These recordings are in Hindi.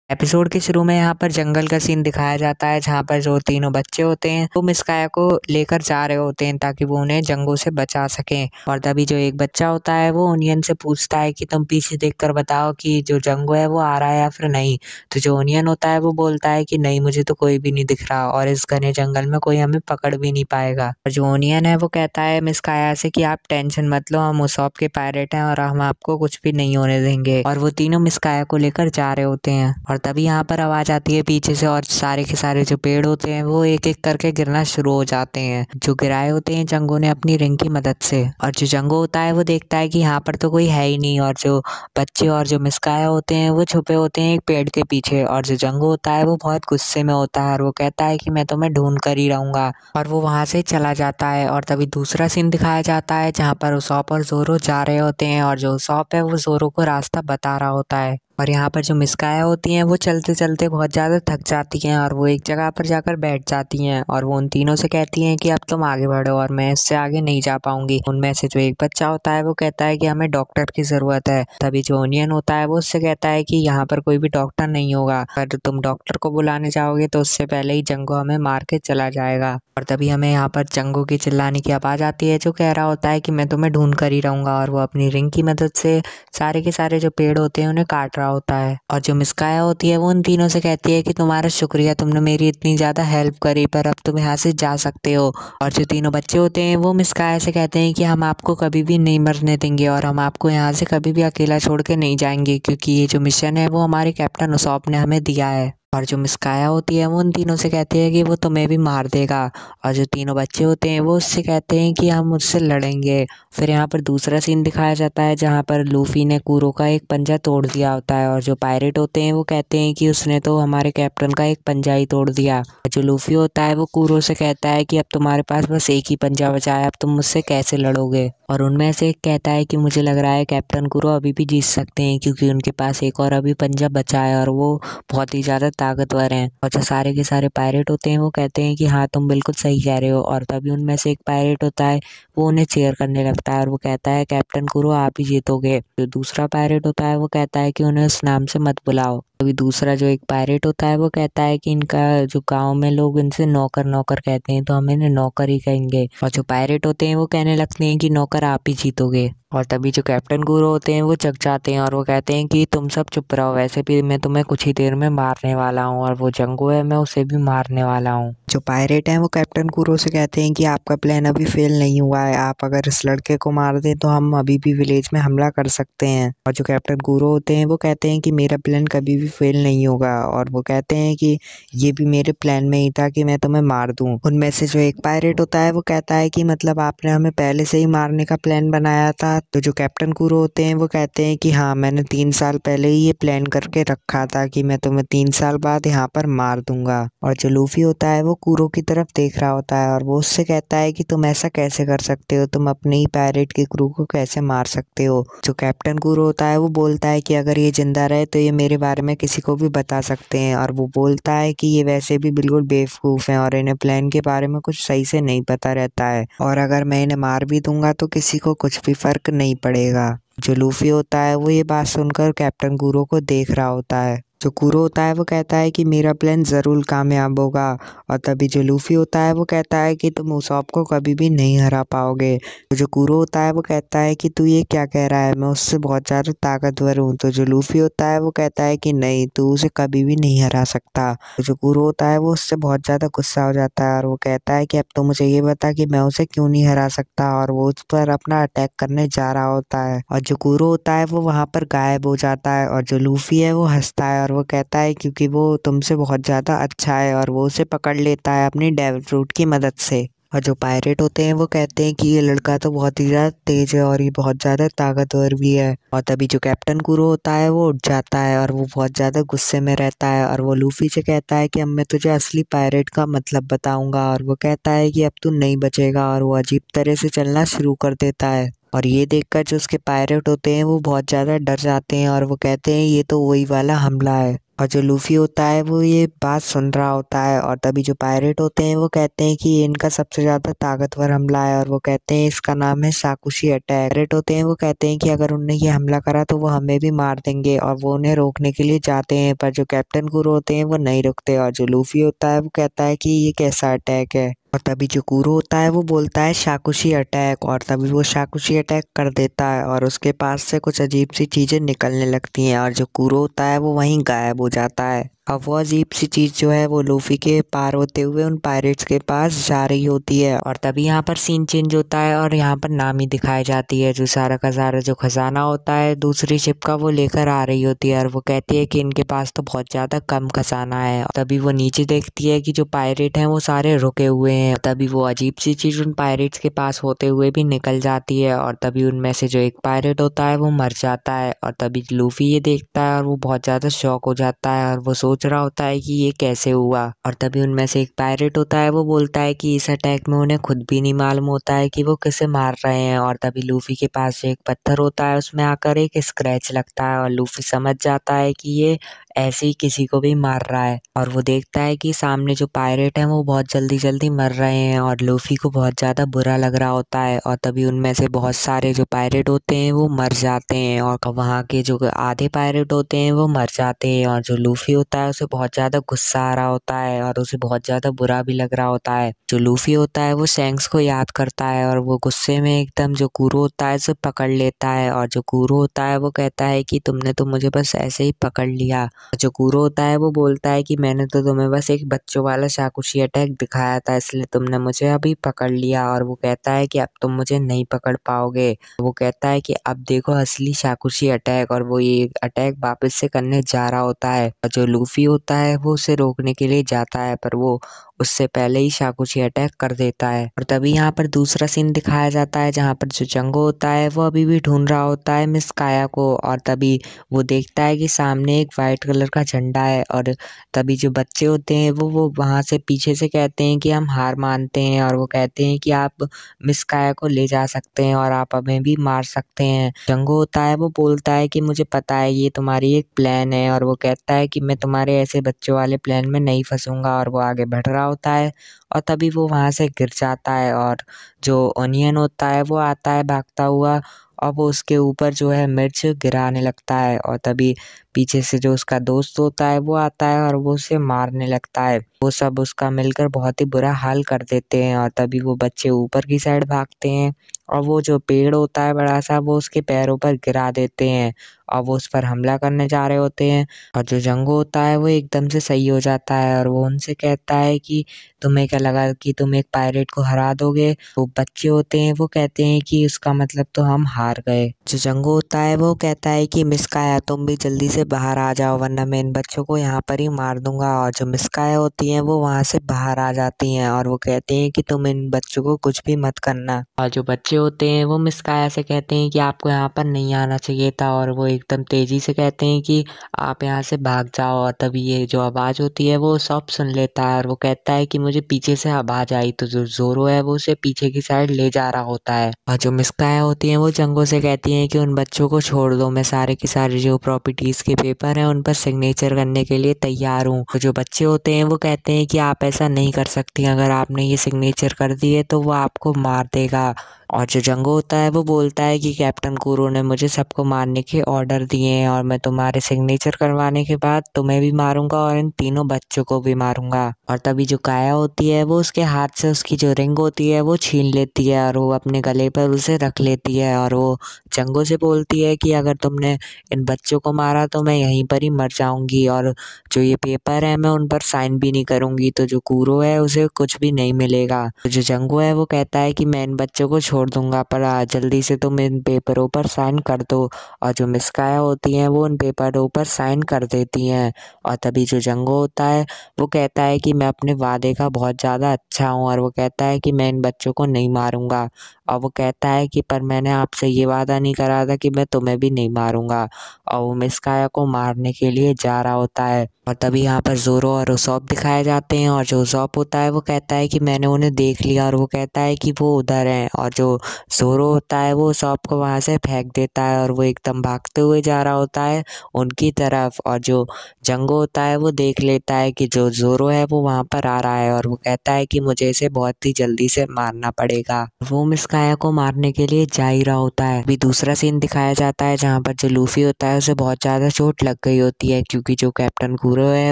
एपिसोड के शुरू में यहाँ पर जंगल का सीन दिखाया जाता है जहाँ पर जो तीनों बच्चे होते हैं वो मिस काया को लेकर जा रहे होते हैं ताकि वो उन्हें जंगलों से बचा सकें। और तभी जो एक बच्चा होता है वो ओनियन से पूछता है कि तुम पीछे देखकर बताओ कि जो जंगल है वो आ रहा है या फिर नहीं। तो जो ओनियन होता है वो बोलता है कि नहीं, मुझे तो कोई भी नहीं दिख रहा और इस घने जंगल में कोई हमें पकड़ भी नहीं पाएगा। और जो ओनियन है वो कहता है मिस काया से कि आप टेंशन मत लो, हम उसॉप के पायरेट हैं और हम आपको कुछ भी नहीं होने देंगे। और वो तीनों मिस काया को लेकर जा रहे होते हैं और तभी यहाँ पर आवाज आती है पीछे से और सारे के सारे जो पेड़ होते हैं वो एक एक करके गिरना शुरू हो जाते हैं, जो गिराए होते हैं जंगो ने अपनी रिंग की मदद से। और जो जंगो होता है वो देखता है कि यहाँ पर तो कोई है ही नहीं और जो बच्चे और जो मिसकाया होते हैं वो छुपे होते हैं एक पेड़ के पीछे। और जो जंगो होता है वो बहुत गुस्से में होता है और वो कहता है कि मैं तुम्हें ढूंढ कर ही रहूंगा और वो वहां से चला जाता है। और तभी दूसरा सीन दिखाया जाता है जहाँ पर उसॉप और जोरो जा रहे होते हैं और जो उसॉप है वो जोरो को रास्ता बता रहा होता है। और यहाँ पर जो मिसकाया होती हैं वो चलते चलते बहुत ज़्यादा थक जाती हैं और वो एक जगह पर जाकर बैठ जाती हैं और वो उन तीनों से कहती हैं कि अब तुम आगे बढ़ो और मैं इससे आगे नहीं जा पाऊंगी। उनमें से जो एक बच्चा होता है वो कहता है कि हमें डॉक्टर की ज़रूरत है। तभी जो ओनियन होता है वो उससे कहता है कि यहाँ पर कोई भी डॉक्टर नहीं होगा, अगर तुम डॉक्टर को बुलाने जाओगे तो उससे पहले ही जंगो हमें मार के चला जाएगा। और तभी हमें यहाँ पर जंगो की चिल्लाने की आवाज़ आती है जो कह रहा होता है कि मैं तुम्हें ढूंढ कर ही रहूंगा। और वो अपनी रिंग की मदद से सारे के सारे जो पेड़ होते हैं उन्हें काट रहा होता है। और जो मिसकाया होती है वो उन तीनों से कहती है कि तुम्हारा शुक्रिया, तुमने मेरी इतनी ज़्यादा हेल्प करी, पर अब तुम यहाँ से जा सकते हो। और जो तीनों बच्चे होते हैं वो मिसकाया से कहते हैं कि हम आपको कभी भी नहीं मरने देंगे और हम आपको यहाँ से कभी भी अकेला छोड़ के नहीं जाएंगे, क्योंकि ये जो मिशन है वो हमारे कैप्टन उसॉप ने हमें दिया है। और जो मिसकाया होती है वो उन तीनों से कहती है कि वो तुम्हें भी मार देगा। और जो तीनों बच्चे होते हैं वो उससे कहते हैं कि हम उससे लड़ेंगे। फिर यहाँ पर दूसरा सीन दिखाया जाता है जहाँ पर लूफी ने कुरो का एक पंजा तोड़ दिया होता है और जो पायरेट होते हैं वो कहते हैं कि उसने तो हमारे कैप्टन का एक पंजा ही तोड़ दिया। और जो लूफी होता है वो कुरो से कहता है कि अब तुम्हारे पास बस एक ही पंजा बचा है, अब तुम मुझसे कैसे लड़ोगे। और उनमें से एक कहता है कि मुझे लग रहा है कैप्टन कुरो अभी भी जीत सकते हैं क्योंकि उनके पास एक और अभी पंजा बचा है और वो बहुत ही ज़्यादा ताकतवर हैं। और जो सारे के सारे पायरेट होते हैं वो कहते हैं कि हाँ तुम बिल्कुल सही कह रहे हो। और तभी उनमें से एक पायरेट होता है वो उन्हें चेयर करने लगता है और वो कहता है कैप्टन कुरो आप ही जीतोगे। जो दूसरा पायरेट होता है वो कहता है कि उन्हें उस नाम से मत बुलाओ। अभी दूसरा जो एक पायरेट होता है वो कहता है कि इनका जो गांव में लोग इनसे नौकर नौकर कहते हैं तो हम इन्हें नौकर ही कहेंगे। और जो पायरेट होते हैं वो कहने लगते हैं कि नौकर आप ही जीतोगे। और तभी जो कैप्टन गुरु होते हैं वो जग जाते हैं और वो कहते हैं कि तुम सब चुप रहो, वैसे भी मैं तुम्हें कुछ ही देर में मारने वाला हूँ और वो जंगो है मैं उसे भी मारने वाला हूँ। जो पायरेट हैं वो कैप्टन गुरु से कहते हैं कि आपका प्लान अभी फेल नहीं हुआ है, आप अगर इस लड़के को मार दें तो हम अभी भी विलेज में हमला कर सकते हैं। और जो कैप्टन गुरु होते हैं वो कहते हैं कि मेरा प्लान कभी भी फेल नहीं होगा और वो कहते हैं कि ये भी मेरे प्लान में ही था कि मैं तुम्हें मार दूं। उनमें से जो एक पायरेट होता है वो कहता है कि मतलब आपने हमें पहले से ही मारने का प्लान बनाया था। तो जो कैप्टन कुरो होते हैं वो कहते हैं कि हाँ मैंने 3 साल पहले ही ये प्लान करके रखा था कि मैं तुम्हें 3 साल बाद यहाँ पर मार दूंगा। और जो लूफी होता है वो कुरो की तरफ देख रहा होता है और वो उससे कहता है कि तुम ऐसा कैसे कर सकते हो, तुम अपने ही पायरेट के क्रू को कैसे मार सकते हो। जो कैप्टन कुरो होता है वो बोलता है कि अगर ये जिंदा रहे तो ये मेरे बारे में किसी को भी बता सकते हैं और वो बोलता है कि ये वैसे भी बिल्कुल बेवकूफ़ हैं और इन्हें प्लान के बारे में कुछ सही से नहीं पता रहता है और अगर मैं इन्हें मार भी दूंगा तो किसी को कुछ भी फर्क नहीं पड़ेगा। जो लूफी होता है वो ये बात सुनकर कैप्टन कुरो को देख रहा होता है। जो कुरो होता है वो कहता है कि मेरा प्लान ज़रूर कामयाब होगा। और तभी जो लूफी होता है वो कहता है कि तुम उसॉप को कभी भी नहीं हरा पाओगे। तो जो कुरो होता है वो कहता है कि तू ये क्या कह रहा है, मैं उससे बहुत ज़्यादा ताकतवर हूँ। तो जो लूफी होता है वो कहता है कि नहीं, तू उसे कभी भी नहीं हरा सकता। तो जो कुरो होता है वो उससे बहुत ज़्यादा गुस्सा हो जाता है और वो कहता है कि अब तो मुझे ये बता कि मैं उसे क्यों नहीं हरा सकता, और वो उस पर अपना अटैक करने जा रहा होता है। और जो कुरो होता है वो वहाँ पर गायब हो जाता है और जो लूफी है वो हंसता है और वो कहता है क्योंकि वो तुमसे बहुत ज़्यादा अच्छा है, और वो उसे पकड़ लेता है अपनी डेविल फ्रूट की मदद से। और जो पायरेट होते हैं वो कहते हैं कि ये लड़का तो बहुत ही ज़्यादा तेज है और ये बहुत ज़्यादा ताकतवर भी है। और तभी जो कैप्टन कुरो होता है वो उठ जाता है और वो बहुत ज़्यादा गुस्से में रहता है और वो लूफी से कहता है कि अब मैं तुझे असली पायरेट का मतलब बताऊंगा। और वो कहता है कि अब तू नहीं बचेगा और वो अजीब तरह से चलना शुरू कर देता है। और ये देखकर जो उसके पायरेट होते हैं वो बहुत ज़्यादा डर जाते हैं और वो कहते हैं ये तो वही वाला हमला है। और जो लूफी होता है वो ये बात सुन रहा होता है और तभी जो पायरेट होते हैं वो कहते हैं कि ये इनका सबसे ज़्यादा ताकतवर हमला है और वो कहते हैं इसका नाम है शाकुशी अटैक। पायरेट होते हैं वो कहते हैं कि अगर उनने ये हमला करा तो वो हमें भी मार देंगे और वो उन्हें रोकने के लिए जाते हैं, पर जो कैप्टन कुरो होते हैं वो नहीं रुकते और जो लूफी होता है वो कहता है कि ये कैसा अटैक है। और तभी जो कुरो होता है वो बोलता है शाकुशी अटैक और तभी वो शाकुशी अटैक कर देता है और उसके पास से कुछ अजीब सी चीज़ें निकलने लगती हैं और जो कुरो होता है वो वहीं गायब हो जाता है। अब वो अजीब सी चीज़ जो है वो लूफी के पार होते हुए उन पायरेट्स के पास जा रही होती है और तभी यहाँ पर सीन चेंज होता है और यहाँ पर नामी दिखाई जाती है, जो सारा का सारा जो खजाना होता है दूसरी शिप का वो लेकर आ रही होती है और वो कहती है कि इनके पास तो बहुत ज़्यादा कम खजाना है। तभी वो नीचे देखती है कि जो पायरेट हैं वो सारे रुके हुए हैं। तभी वो अजीब सी चीज़ उन पायरेट्स के पास होते हुए भी निकल जाती है और तभी उनमें से जो एक पायरेट होता है वो मर जाता है और तभी लूफी ये देखता है और वो बहुत ज़्यादा शॉक हो जाता है और वो सोच रहा होता है कि ये कैसे हुआ। और तभी उनमें से एक पायरेट होता है वो बोलता है कि इस अटैक में उन्हें खुद भी नहीं मालूम होता है कि वो किसे मार रहे हैं और तभी लूफी के पास जो एक पत्थर होता है उसमें आकर एक स्क्रैच लगता है और लूफी समझ जाता है कि ये ऐसे ही किसी को भी मार रहा है और वो देखता है कि सामने जो पायरेट हैं वो बहुत जल्दी जल्दी मर रहे हैं और लूफी को बहुत ज़्यादा बुरा लग रहा होता है और तभी उनमें से बहुत सारे जो पायरेट होते हैं वो मर जाते हैं और वहाँ के जो आधे पायरेट होते हैं वो मर जाते हैं और जो लूफी होता है उसे बहुत ज़्यादा गुस्सा आ रहा होता है और उसे बहुत ज़्यादा बुरा भी लग रहा होता है। जो लूफी होता है वो शैंक्स को याद करता है और वो गुस्से में एकदम जो कुरो होता है उसे पकड़ लेता है और जो कुरो होता है वो कहता है कि तुमने तो मुझे बस ऐसे ही पकड़ लिया। जो कुरो होता है वो बोलता है कि मैंने तो तुम्हें बस एक बच्चों वाला शाकुशी अटैक दिखाया था इसलिए तुमने मुझे अभी पकड़ लिया और वो कहता है कि अब तुम मुझे नहीं पकड़ पाओगे। वो कहता है कि अब देखो असली शाकुशी अटैक और वो ये अटैक वापस से करने जा रहा होता है और जो लूफी होता है वो उसे रोकने के लिए जाता है पर वो उससे पहले ही शाकुशी अटैक कर देता है। और तभी यहाँ पर दूसरा सीन दिखाया जाता है जहाँ पर जो जंगो होता है वो अभी भी ढूंढ रहा होता है मिस काया को और तभी वो देखता है कि सामने एक वाइट कलर का झंडा है और तभी जो बच्चे होते हैं वो वहाँ से पीछे से कहते हैं कि हम हार मानते हैं और वो कहते हैं कि आप मिस काया को ले जा सकते हैं और आप हमें भी मार सकते हैं। जंगो होता है वो बोलता है कि मुझे पता है ये तुम्हारी एक प्लान है और वो कहता है कि मैं तुम्हारे ऐसे बच्चों वाले प्लान में नहीं फंसूंगा और वो आगे बढ़ रहा होता है और तभी वो वहाँ से गिर जाता है और जो ओनियन होता है वो आता है भागता हुआ और वो उसके ऊपर जो है मिर्च गिराने लगता है और तभी पीछे से जो उसका दोस्त होता है वो आता है और वो उसे मारने लगता है। वो सब उसका मिलकर बहुत ही बुरा हाल कर देते हैं और तभी वो बच्चे ऊपर की साइड भागते हैं और वो जो पेड़ होता है बड़ा सा वो उसके पैरों पर गिरा देते हैं और वो उस पर हमला करने जा रहे होते हैं और जो जंगो होता है वो एकदम से सही हो जाता है और वो उनसे कहता है कि तुम्हें क्या लगा कि तुम एक पायरेट को हरा दोगे। वो बच्चे होते हैं वो कहते हैं कि उसका मतलब तो हम हार गए। जो जंगो होता है वो कहता है कि मिस काया तुम भी जल्दी से बाहर आ जाओ वरना मैं इन बच्चों को यहाँ पर ही मार दूंगा और जो मिस काया होती हैं वो वहाँ से बाहर आ जाती हैं और वो कहते हैं कि तुम इन बच्चों को कुछ भी मत करना। और जो बच्चे होते हैं वो मिस काया से कहते हैं कि आपको यहाँ पर नहीं आना चाहिए था और वो एकदम तेजी से कहते हैं कि आप यहाँ से भाग जाओ और तभी ये जो आवाज़ होती है वो सब सुन लेता है और वो कहता है कि मुझे पीछे से आवाज़ आई तो जो जोरो है वो उसे पीछे की साइड ले जा रहा होता है। और जो मिस काया होती हैं वो जंगो से कहती हैं कि उन बच्चों को छोड़ दो, मैं सारे के सारे जो प्रॉपर्टीज़ के पेपर हैं उन पर सिग्नेचर करने के लिए तैयार हूँ। तो जो बच्चे होते हैं वो कहते हैं कि आप ऐसा नहीं कर सकती, अगर आपने ये सिग्नेचर कर दिए तो वो आपको मार देगा। और जो जंगो होता है वो बोलता है कि कैप्टन कुरो ने मुझे सबको मारने के ऑर्डर दिए हैं और मैं तुम्हारे सिग्नेचर करवाने के बाद तुम्हें भी मारूंगा और इन तीनों बच्चों को भी मारूंगा। और तभी जो काया होती है वो उसके हाथ से उसकी जो रिंग होती है वो छीन लेती है और वो अपने गले पर उसे रख लेती है और वो जंगो से बोलती है कि अगर तुमने इन बच्चों को मारा तो मैं यहीं पर ही मर जाऊंगी और जो ये पेपर है मैं उन पर साइन भी नहीं करूंगी, तो जो कुरो है उसे कुछ भी नहीं मिलेगा। तो जो जंगो है वो कहता है कि मैं इन बच्चों को छोड़ दूंगा पर जल्दी से तुम इन पेपरों पर साइन कर दो। और जो मिस काया होती हैं वो उन पेपरों पर साइन कर देती हैं और तभी जो जंगो होता है वो कहता है कि मैं अपने वादे का बहुत ज़्यादा अच्छा हूँ और वो कहता है कि मैं इन बच्चों को नहीं मारूंगा और वो कहता है कि पर मैंने आपसे ये वादा नहीं करा था कि मैं तुम्हें भी नहीं मारूंगा। और वो मिस काया को मारने के लिए जा रहा होता है। और तभी यहाँ पर जोरो और उसॉप दिखाए जाते हैं और जो उसॉप होता है वो कहता है कि मैंने उन्हें देख लिया, और वो कहता है कि वो उधर हैं। और जो जोरो होता है वो उसॉप को वहाँ से फेंक देता है और वो एकदम भागते हुए जा रहा होता है उनकी तरफ। और जो जंगो होता है वो देख लेता है कि जो जोरो है वो वहाँ पर आ रहा है, और वो कहता है कि मुझे इसे बहुत ही जल्दी से मारना पड़ेगा। वो मिस काया को मारने के लिए जा ही रहा होता है। अभी दूसरा सीन दिखाया जाता है जहाँ पर जो लूफी होता है उसे बहुत ज़्यादा चोट लग गई होती है, क्योंकि जो कैप्टन कुरो है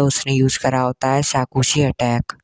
उसने यूज़ करा होता है शाकुशी अटैक।